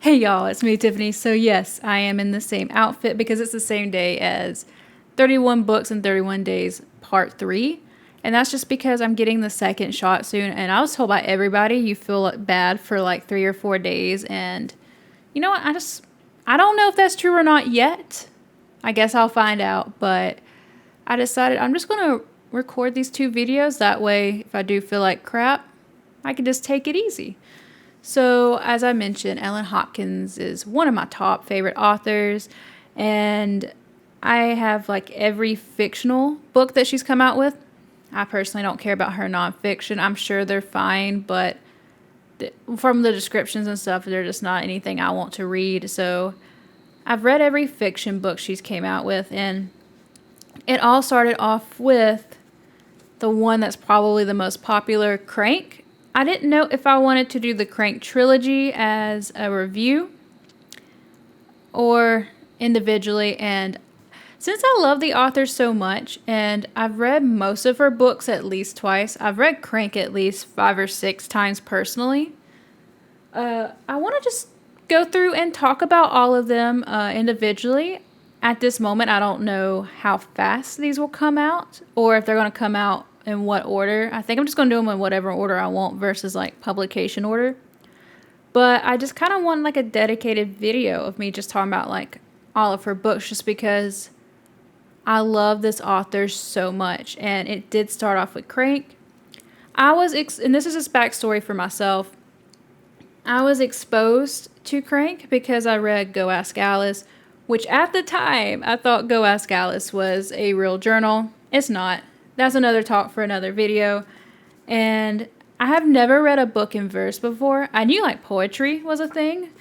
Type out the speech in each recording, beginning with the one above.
Hey y'all, it's me, Tiffany. So, yes, I am in the same outfit because it's the same day as 31 Books in 31 Days, Part 3. And that's just because I'm getting the second shot soon. And I was told by everybody you feel bad for like 3 or 4 days. And you know what? I don't know if that's true or not yet. I guess I'll find out. But I decided I'm just going to record these 2 videos. That way, if I do feel like crap, I can just take it easy. So, as I mentioned, Ellen Hopkins is one of my top favorite authors, and I have like every fictional book that she's come out with. I personally don't care about her nonfiction. I'm sure they're fine, but from the descriptions and stuff, they're just not anything I want to read. So, I've read every fiction book she's came out with, and it all started off with the one that's probably the most popular, Crank. I didn't know if I wanted to do the Crank trilogy as a review or individually. And since I love the author so much and I've read most of her books at least twice, I've read Crank at least 5 or 6 times personally. I want to just go through and talk about all of them individually. At this moment, I don't know how fast these will come out or if they're going to come out in what order. I think I'm just going to do them in whatever order I want versus like publication order. But I just kind of want like a dedicated video of me just talking about like all of her books just because I love this author so much. And it did start off with Crank. And this is just backstory for myself. I was exposed to Crank because I read Go Ask Alice, which at the time I thought Go Ask Alice was a real journal. It's not. That's another talk for another video. And I have never read a book in verse before. I knew like poetry was a thing,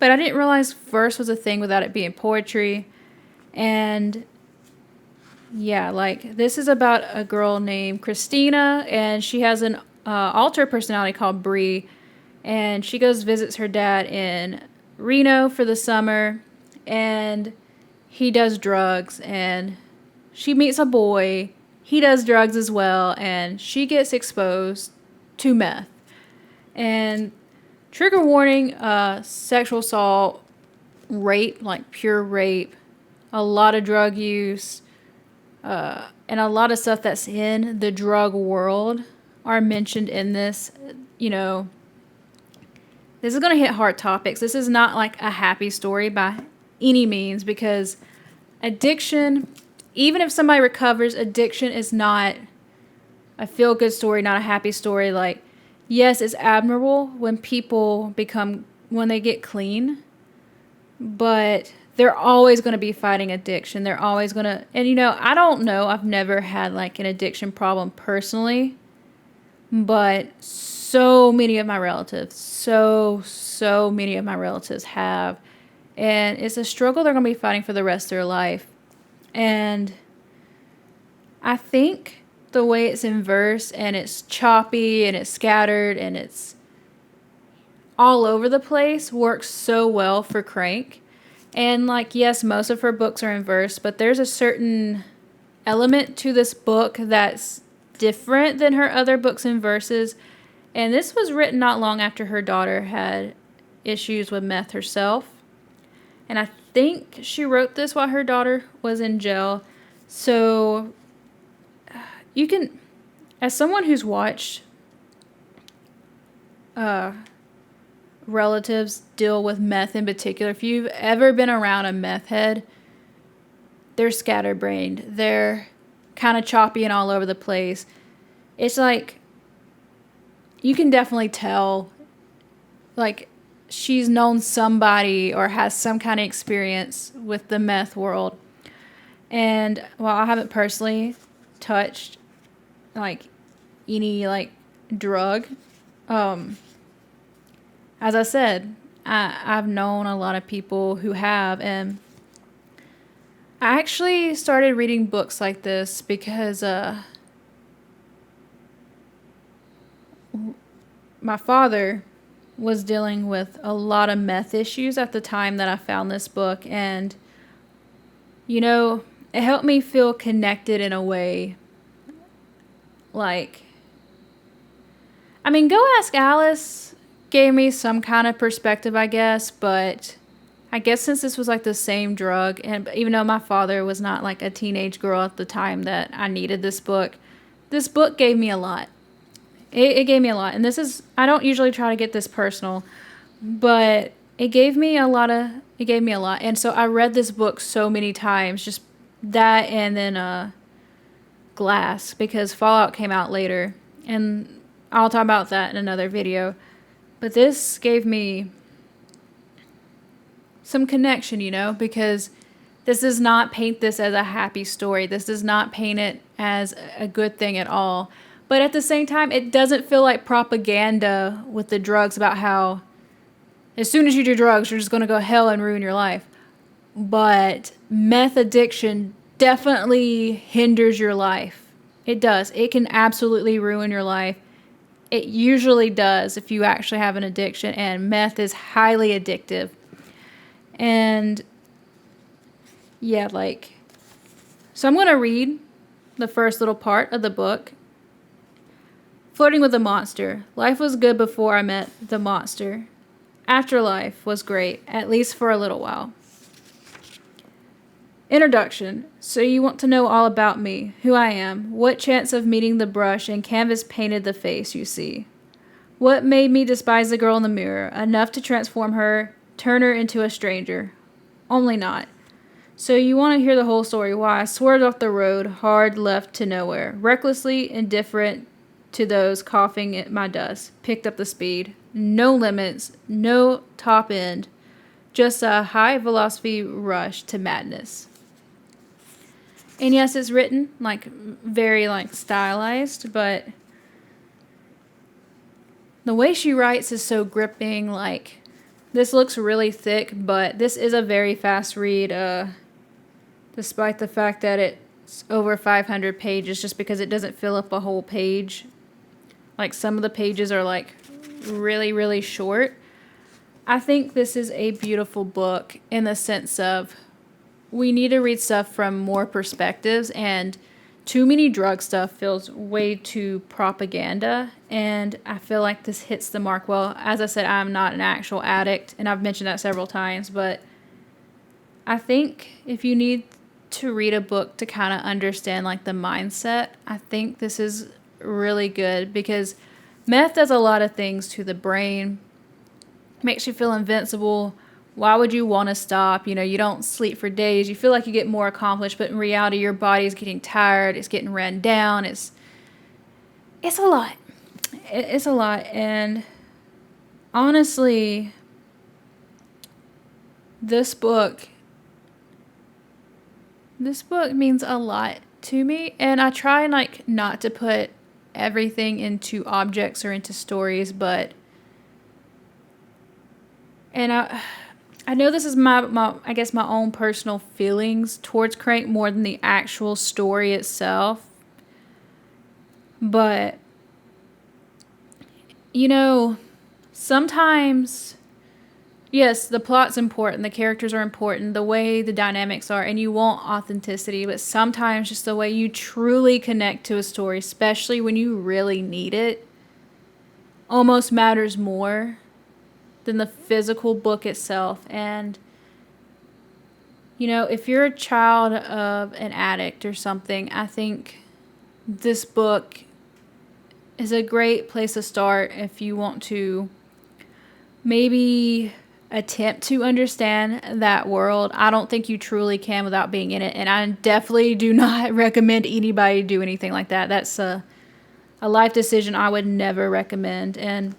but I didn't realize verse was a thing without it being poetry. And yeah, like this is about a girl named Christina, and she has an alter personality called Bree, and she goes visits her dad in Reno for the summer, and he does drugs, and she meets a boy. He does drugs as well, and she gets exposed to meth. And trigger warning, sexual assault, rape, like pure rape, a lot of drug use, and a lot of stuff that's in the drug world are mentioned in this. You know, this is going to hit hard topics. This is not like a happy story by any means because addiction, even if somebody recovers, addiction is not a feel-good story, not a happy story. Like, yes, it's admirable when when they get clean, but they're always going to be fighting addiction. They're always going to, and I don't know, I've never had like an addiction problem personally, but so many of my relatives, so many of my relatives have, and it's a struggle they're going to be fighting for the rest of their life. And I think the way it's in verse and it's choppy and it's scattered and it's all over the place works so well for Crank. And like, yes, most of her books are in verse, but there's a certain element to this book that's different than her other books in verses. And this was written not long after her daughter had issues with meth herself. And I think she wrote this while her daughter was in jail. So you can, as someone who's watched relatives deal with meth in particular, if you've ever been around a meth head, they're scatterbrained. They're kind of choppy and all over the place. It's like, you can definitely tell, like, she's known somebody or has some kind of experience with the meth world. And while I haven't personally touched like any like drug, as I said, I've known a lot of people who have, and I actually started reading books like this because my father was dealing with a lot of meth issues at the time that I found this book, and it helped me feel connected in a way. Like, I mean, Go Ask Alice gave me some kind of perspective, I guess, but I guess since this was like the same drug, and even though my father was not like a teenage girl at the time that I needed this book gave me a lot. It gave me a lot. And I don't usually try to get this personal, but it gave me a lot. And so I read this book so many times, just that and then Glass, because Fallout came out later. And I'll talk about that in another video. But this gave me some connection, because this does not paint this as a happy story. This does not paint it as a good thing at all. But at the same time, it doesn't feel like propaganda with the drugs about how as soon as you do drugs, you're just going to go hell and ruin your life. But meth addiction definitely hinders your life. It does. It can absolutely ruin your life. It usually does if you actually have an addiction, and meth is highly addictive. And yeah, so I'm going to read the first little part of the book. Flirting with the monster. Life was good before I met the monster. Afterlife was great, at least for a little while. Introduction. So you want to know all about me, who I am, what chance of meeting the brush and canvas painted the face you see. What made me despise the girl in the mirror, enough to transform her, turn her into a stranger. Only not. So you want to hear the whole story, why I swerved off the road, hard left to nowhere, recklessly indifferent to those coughing at my dust, picked up the speed. No limits, no top end, just a high velocity rush to madness. And yes, it's written very stylized, but the way she writes is so gripping. This looks really thick, but this is a very fast read, despite the fact that it's over 500 pages, just because it doesn't fill up a whole page. Some of the pages are really, really short. I think this is a beautiful book in the sense of we need to read stuff from more perspectives, and too many drug stuff feels way too propaganda, and I feel like this hits the mark well. As I said, I'm not an actual addict, and I've mentioned that several times, but I think if you need to read a book to kind of understand the mindset, I think this is really good, because meth does a lot of things to the brain. Makes you feel invincible. Why would you want to stop? You don't sleep for days. You feel like you get more accomplished, but in reality, your body is getting tired. It's getting run down. It's a lot. It's a lot. And honestly, this book means a lot to me. And I try not to put everything into objects or into stories, but I know this is my I guess my own personal feelings towards Crank more than the actual story itself. But sometimes yes, the plot's important, the characters are important, the way the dynamics are, and you want authenticity, but sometimes just the way you truly connect to a story, especially when you really need it, almost matters more than the physical book itself. And if you're a child of an addict or something, I think this book is a great place to start if you want to maybe attempt to understand that world. I don't think you truly can without being in it, and I definitely do not recommend anybody do anything like that. That's a life decision I would never recommend. And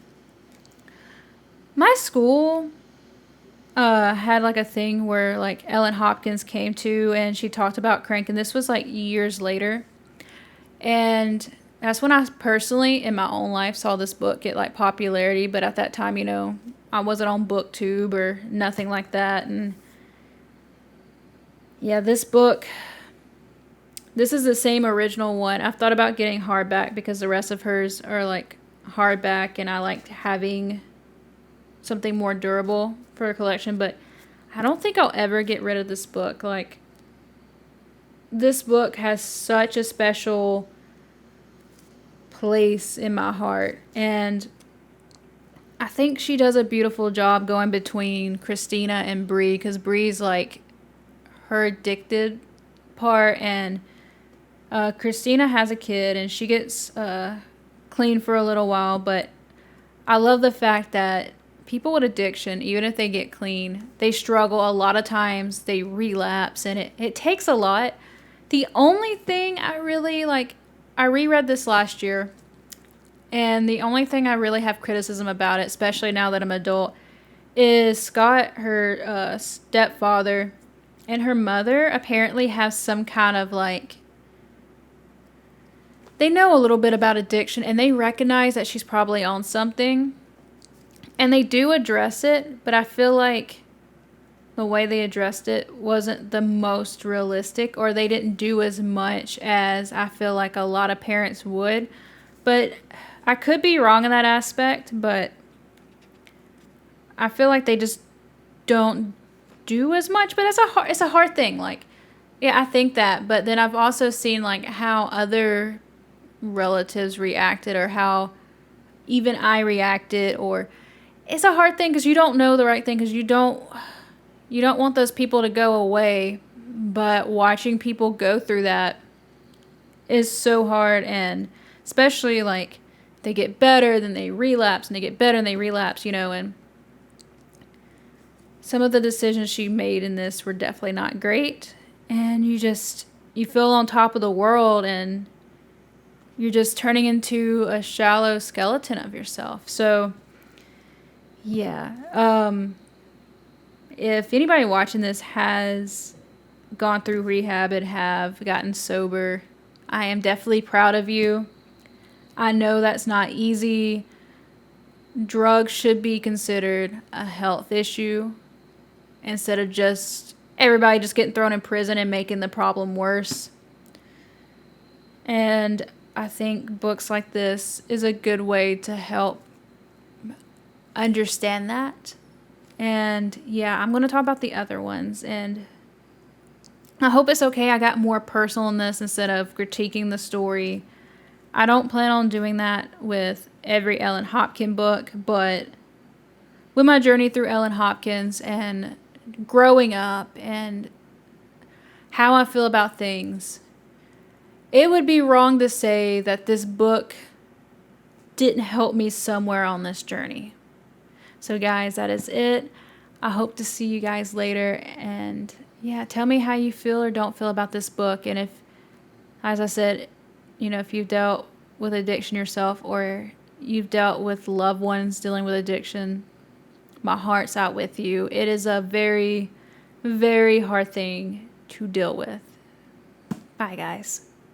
my school had a thing where Ellen Hopkins came to, and she talked about Crank, and this was years later. And that's when I personally in my own life saw this book get popularity, but at that time, I wasn't on BookTube or nothing like that. And yeah, this is the same original one. I've thought about getting hardback because the rest of hers are hardback, and I liked having something more durable for a collection, but I don't think I'll ever get rid of this book. This book has such a special place in my heart, and I think she does a beautiful job going between Christina and Bree, because Bree's like her addicted part, and Christina has a kid and she gets clean for a little while. But I love the fact that people with addiction, even if they get clean, they struggle a lot of times, they relapse, and it takes a lot. The only thing I really like, I reread this last year, and the only thing I really have criticism about it, especially now that I'm an adult, is Scott, her stepfather, and her mother apparently have some kind of like, they know a little bit about addiction and they recognize that she's probably on something. And they do address it, but I feel like the way they addressed it wasn't the most realistic, or they didn't do as much as I feel like a lot of parents would. But I could be wrong in that aspect, but I feel like they just don't do as much. But it's a hard thing. Like, yeah, I think that, but then I've also seen like how other relatives reacted, or how even I reacted, or it's a hard thing because you don't know the right thing, because you don't want those people to go away, but watching people go through that is so hard. And especially like they get better, then they relapse, and they get better and they relapse, and some of the decisions she made in this were definitely not great. And you feel on top of the world, and you're just turning into a shallow skeleton of yourself. So yeah, if anybody watching this has gone through rehab and have gotten sober, I am definitely proud of you. I know that's not easy. Drugs should be considered a health issue instead of just everybody just getting thrown in prison and making the problem worse. And I think books like this is a good way to help understand that. And yeah, I'm going to talk about the other ones, and I hope it's okay. I got more personal in this instead of critiquing the story. I don't plan on doing that with every Ellen Hopkins book, but with my journey through Ellen Hopkins and growing up and how I feel about things, it would be wrong to say that this book didn't help me somewhere on this journey. So guys, that is it. I hope to see you guys later, and yeah, tell me how you feel or don't feel about this book. And if, as I said, if you've dealt with addiction yourself, or you've dealt with loved ones dealing with addiction, my heart's out with you. It is a very, very hard thing to deal with. Bye, guys.